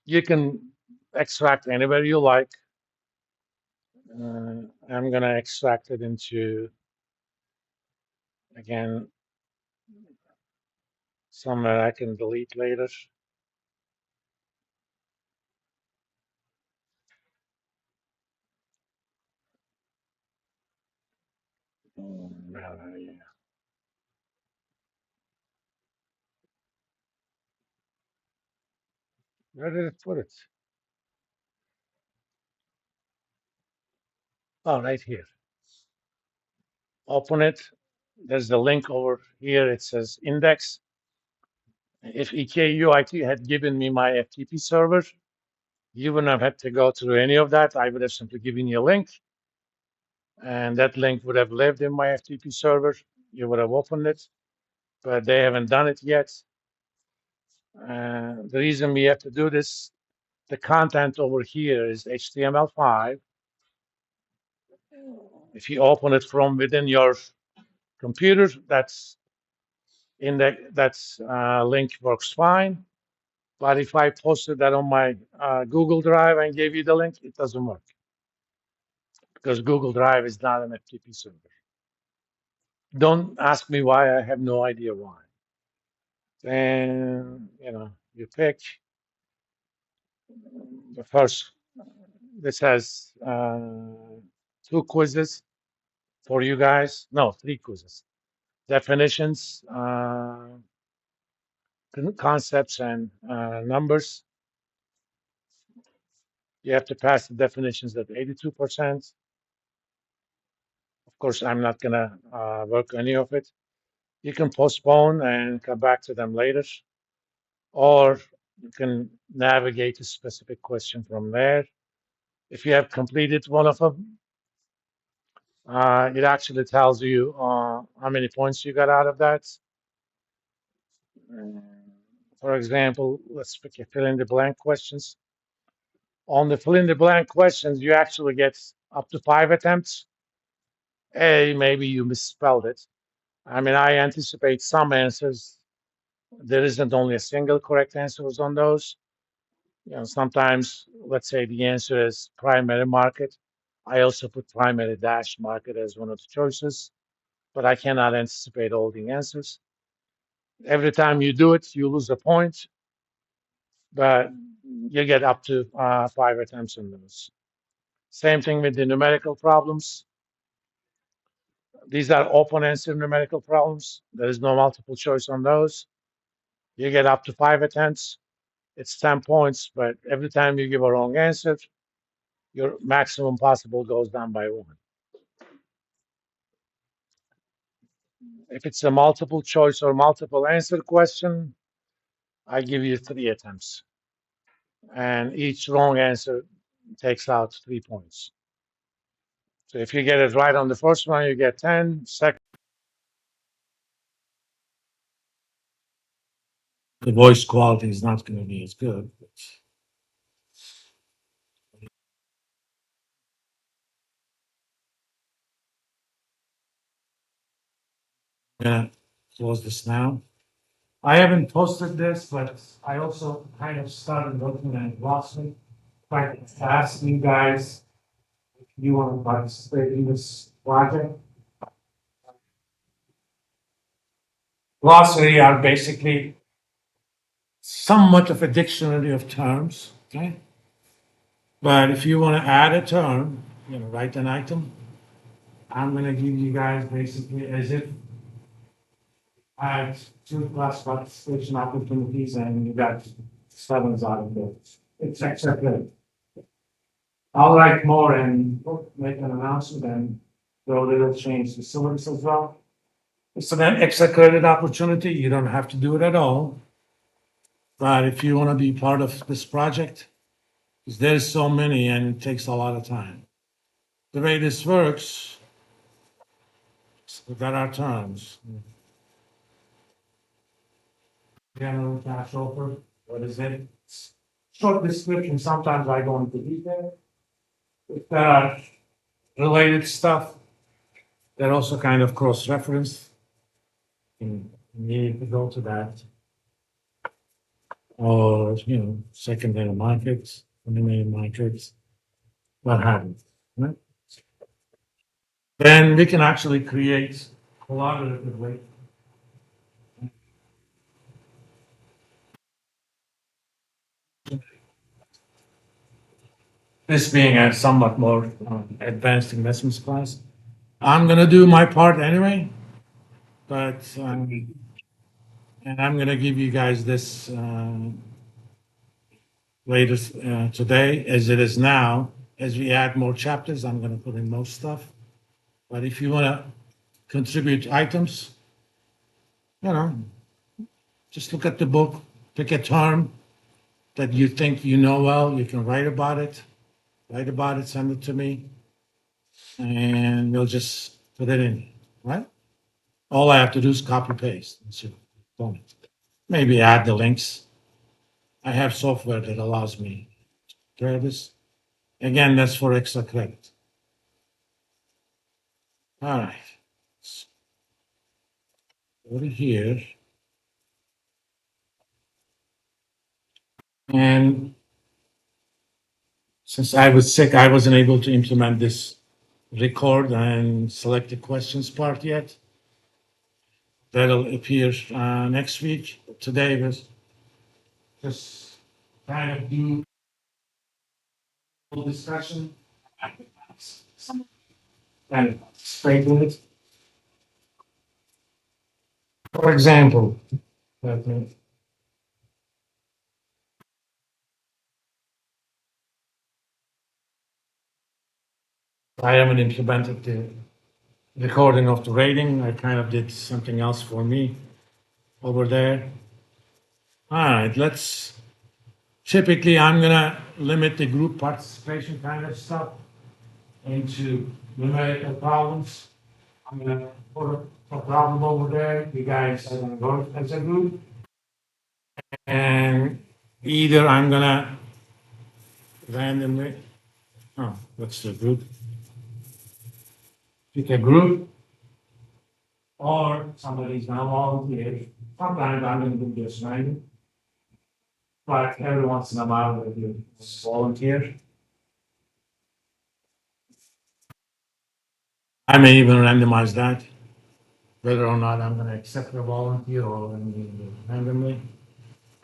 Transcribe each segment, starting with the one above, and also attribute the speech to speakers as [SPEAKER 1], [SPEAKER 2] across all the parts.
[SPEAKER 1] You can extract anywhere you like. I'm going to extract it into, again, somewhere I can delete later. Yeah. Where did it put it? Oh, right here. Open it. There's the link over here. It says index. If EKUIT had given me my FTP server, you wouldn't have had to go through any of that. I would have simply given you a link, and that link would have lived in my FTP server. You would have opened it, but they haven't done it yet. The reason we have to do this, the content over here is HTML5. If you open it from within your computer, that's link works fine. But if I posted that on my Google Drive and gave you the link, it doesn't work because Google Drive is not an FTP server. Don't ask me why. I have no idea why. Then you pick the first. This has two quizzes for you guys. No, three quizzes. Definitions, concepts, and numbers. You have to pass the definitions at 82%. Of course, I'm not going to work any of it. You can postpone and come back to them later, or you can navigate a specific question from there. If you have completed one of them, it actually tells you how many points you got out of that. For example, let's pick a fill in the blank questions. On the fill in the blank questions, you actually get up to 5 attempts. Maybe you misspelled it. I mean, I anticipate some answers. There isn't only a single correct answers on those. Sometimes, let's say the answer is primary market. I also put primary dash market as one of the choices, but I cannot anticipate all the answers. Every time you do it, you lose a point, but you get up to 5 attempts on those. Same thing with the numerical problems. These are open answer numerical problems. There is no multiple choice on those. You get up to 5 attempts. It's 10 points, but every time you give a wrong answer, your maximum possible goes down by 1. If it's a multiple choice or multiple answer question, I give you 3 attempts. And each wrong answer takes out 3 points. So if you get it right on the first one, you get 10. Second, the voice quality is not going to be as good. I'm going to close this now. I haven't posted this, but I also kind of started looking at glossary. Quite asking you guys if you want to participate in this project. Glossary are basically somewhat of a dictionary of terms, okay? But if you want to add a term, write an item. I'm going to give you guys basically as if I had 2+ participation opportunities and you got 7s out of it. It's accepted. I'll write more and make an announcement and throw a little change the syllabus as well. It's an extra credit opportunity. You don't have to do it at all. But if you want to be part of this project, because there's so many and it takes a lot of time. The way this works, we've got our terms. General cash offer, what is it? Short description, sometimes I go into detail. If there are related stuff, they're also kind of cross-referenced. You need to go to that. or secondary markets, primary markets, what have you. Right? Then we can actually create collaboratively. This being a somewhat more advanced investments class, I'm gonna do my part anyway, but and I'm gonna give you guys this later today, as it is now. As we add more chapters, I'm gonna put in more stuff. But if you wanna contribute items, you know, just look at the book, pick a term that you think you know well. You can write about it, send it to me, and we'll just put it in, right? All I have to do is copy paste. That's it. Boom. Maybe add the links. I have software that allows me to do this. Again, that's for extra credit. All right. Over here. And since I was sick, I wasn't able to implement this record and select the questions part yet. That'll appear next week. Today was just kind of do a little discussion, kind of straight with it. For example, let me, I haven't implemented the recording of the rating. I kind of did something else for me over there. All right, let's. Typically, I'm gonna limit the group participation kind of stuff into numerical problems. I'm gonna put a problem over there. You guys are gonna work as a group, and either I'm gonna randomly. Oh, what's the group? Pick a group, or somebody's gonna volunteer. Sometimes I'm gonna do this random, but every once in a while I do volunteer. I may even randomize that, whether or not I'm gonna accept a volunteer or randomly.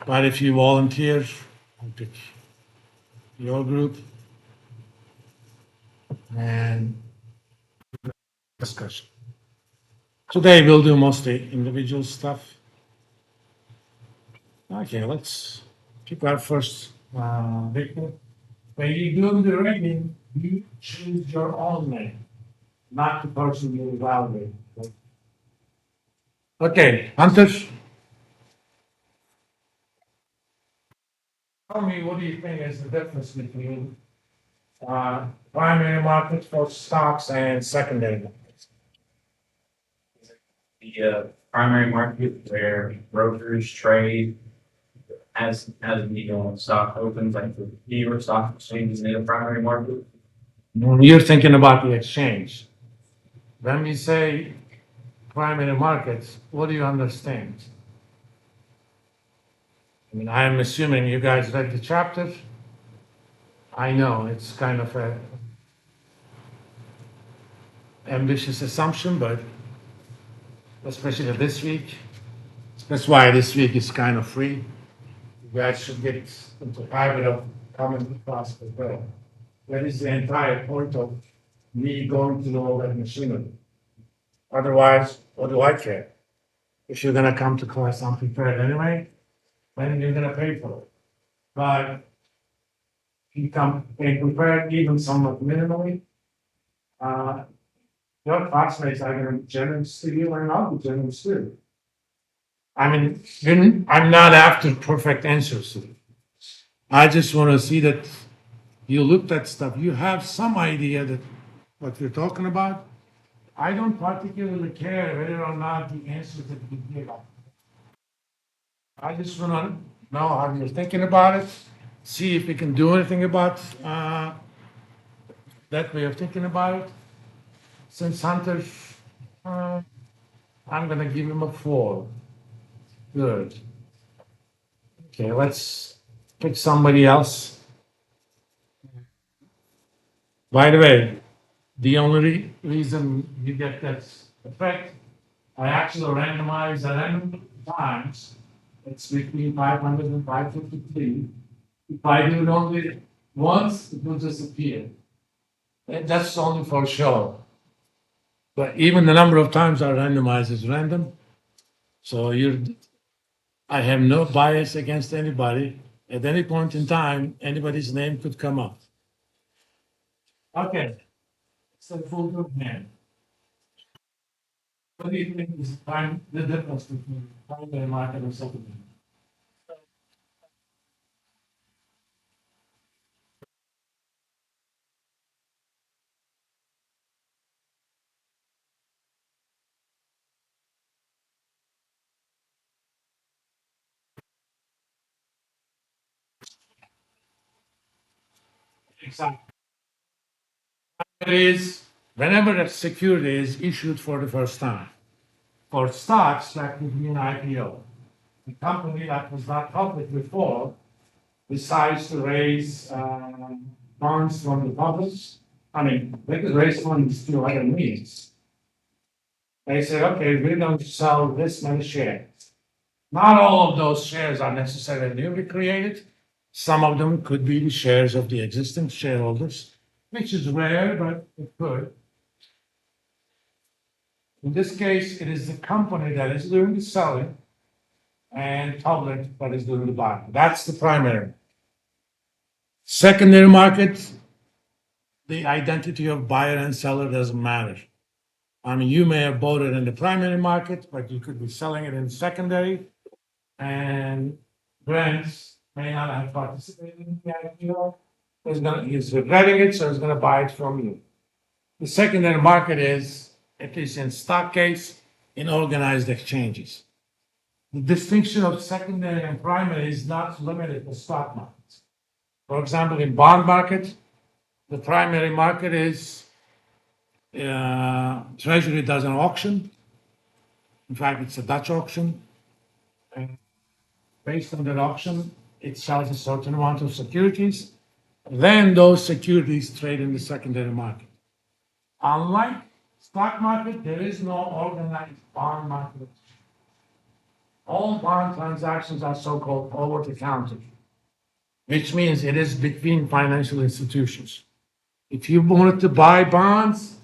[SPEAKER 1] But if you volunteer, I'll pick your group and discussion. Today we'll do mostly individual stuff. Okay, let's pick our first victim. When you do the rating, you choose your own name, not the person you evaluate. Okay, Hunter, tell me what do you think is the difference between primary market for stocks and secondary markets?
[SPEAKER 2] The primary market where brokers trade as the stock opens, like the New York Stock Exchange is the primary market.
[SPEAKER 1] You're thinking about the exchange. When we say primary markets, what do you understand? I mean, I'm assuming you guys read the chapter. I know it's kind of a ambitious assumption, but especially this week, that's why this week is kind of free. You guys should get into the habit of coming to class as well. That is the entire point of me going to know that machinery. Otherwise, what do I care? If you're gonna come to class unprepared anyway, then you're gonna pay for it. But if you come prepared, even somewhat minimally, uh, your classmates are gonna be generous to you and I'll be generous too. I mean, I'm not after perfect answers. I just wanna see that you looked at stuff, you have some idea that what you're talking about. I don't particularly care whether or not the answers that you give. I just wanna know how you're thinking about it, see if we can do anything about that way of thinking about it. Since Hunter, uh, I'm gonna give him a 4. Good. Okay, let's pick somebody else. By the way, the only reason you get that effect, I actually randomize the random times. It's between 500 and 553. If I do it only once, it will disappear. That's only for show. But even the number of times I randomize is random. So I have no bias against anybody. At any point in time, anybody's name could come up. Okay, it's a full group name. What do you think is the difference between primary market and secondary? Exactly. It is whenever a security is issued for the first time. For stocks, that would be an IPO. A company that was not public before decides to raise bonds from the public. I mean, they could raise funds through other means. They say, okay, we're going to sell this many shares. Not all of those shares are necessarily newly created. Some of them could be the shares of the existing shareholders, which is rare, but it could. In this case, it is the company that is doing the selling and public that is doing the buying. That's the primary. Secondary market, the identity of buyer and seller doesn't matter. I mean, you may have bought it in the primary market, but you could be selling it in secondary, and Grants may not have participated in the IPO. He's regretting it, so he's gonna buy it from you. The secondary market is, at least in stock case, in organized exchanges. The distinction of secondary and primary is not limited to stock markets. For example, in bond market, the primary market is Treasury does an auction. In fact, it's a Dutch auction. And based on that auction, it sells a certain amount of securities. Then those securities trade in the secondary market. Unlike stock market, there is no organized bond market. All bond transactions are so-called over-the-counter, which means it is between financial institutions. If you wanted to buy bonds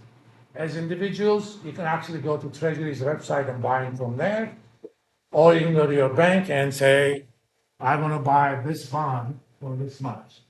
[SPEAKER 1] as individuals, you can actually go to Treasury's website and buy them from there. Or you can go to your bank and say, I want to buy this bond for this much.